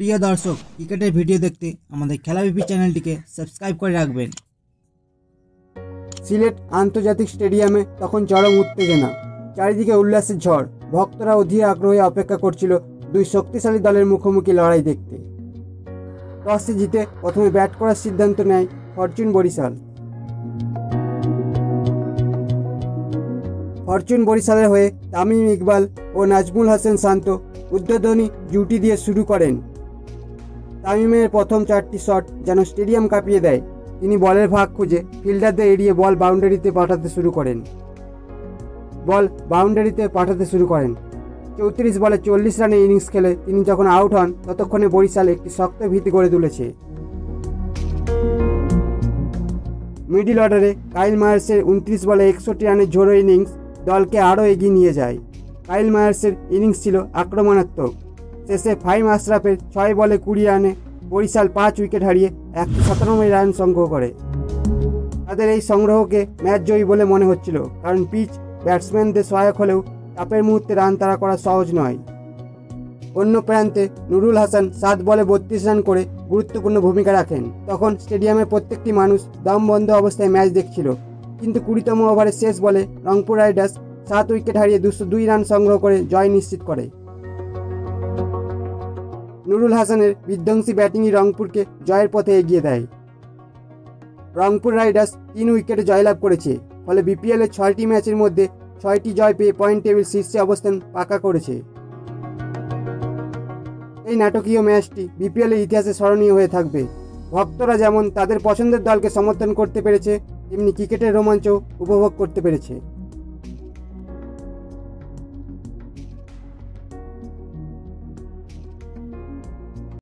প্রিয় দর্শক, ক্রিকেটের ভিডিও দেখতে আমাদের খেলাবিপি চ্যানেলটিকে সাবস্ক্রাইব করে রাখবেন। সিলেট আন্তর্জাতিক স্টেডিয়ামে তখন চরম উত্তেজনা, চারিদিকে উল্লাসের ঝড়। ভক্তরা অধীর আগ্রহে অপেক্ষা করছিল দুই শক্তিশালী দলের মুখোমুখি লড়াই দেখতে। টসে জিতে প্রথমে ব্যাট করার সিদ্ধান্ত নেয় ফরচুন বরিশাল। ফরচুন বরিশালের হয়ে তামিম ইকবাল ও নাজমুল হাসান শান্ত উদ্বোধনী জুটি দিয়ে শুরু করেন। তামিমের প্রথম 4টি শট যেন স্টেডিয়াম কাঁপিয়ে দেয়। তিনি বলের ভাগ খুঁজে ফিল্ডারদের এড়িয়ে বল বাউন্ডারিতে পাঠাতে শুরু করেন। 34 বলে 40 রানের ইনিংস খেলে তিনি যখন আউট হন, ততক্ষণে বরিশাল একটি শক্ত ভিত্তি গড়ে তুলেছে। মিডল অর্ডারে কাইল মায়ার্সের 29 বলে 61 রানের ঝোড়ো ইনিংস দলকে আরও এগিয়ে নিয়ে যায়। কাইল মায়ার্সের ইনিংস ছিল আক্রমণাত্মক। শেষে ফাহিম আশরাফের 6 বলে 20 রানে বরিশাল 5 উইকেট হারিয়ে 197 রান সংগ্রহ করে। তাদের এই সংগ্রহকে ম্যাচ জয়ী বলে মনে হচ্ছিল, কারণ পিচ ব্যাটসম্যানদের সহায়ক হলেও চাপের মুহূর্তে রান তাড়া করা সহজ নয়। অন্য প্রান্তে নুরুল হাসান 7 বলে 32 রান করে গুরুত্বপূর্ণ ভূমিকা রাখেন। তখন স্টেডিয়ামের প্রত্যেকটি মানুষ দম বন্ধ অবস্থায় ম্যাচ দেখছিল, কিন্তু 20তম ওভারের শেষ বলে রংপুর রাইডার্স 7 উইকেট হারিয়ে 202 রান সংগ্রহ করে জয় নিশ্চিত করে। নুরুল হাসানের বিধ্বংসী ব্যাটিংই রংপুরকে জয়ের পথে এগিয়ে দেয়। রংপুর রাইডার্স 3 উইকেটে জয়লাভ করেছে, ফলে বিপিএলের 6টি ম্যাচের মধ্যে 6টি জয় পেয়ে পয়েন্ট টেবিল শীর্ষে অবস্থান পাকা করেছে। এই নাটকীয় ম্যাচটি বিপিএলের ইতিহাসে স্মরণীয় হয়ে থাকবে। ভক্তরা যেমন তাদের পছন্দের দলকে সমর্থন করতে পেরেছে, তেমনি ক্রিকেটের রোমাঞ্চ উপভোগ করতে পেরেছে।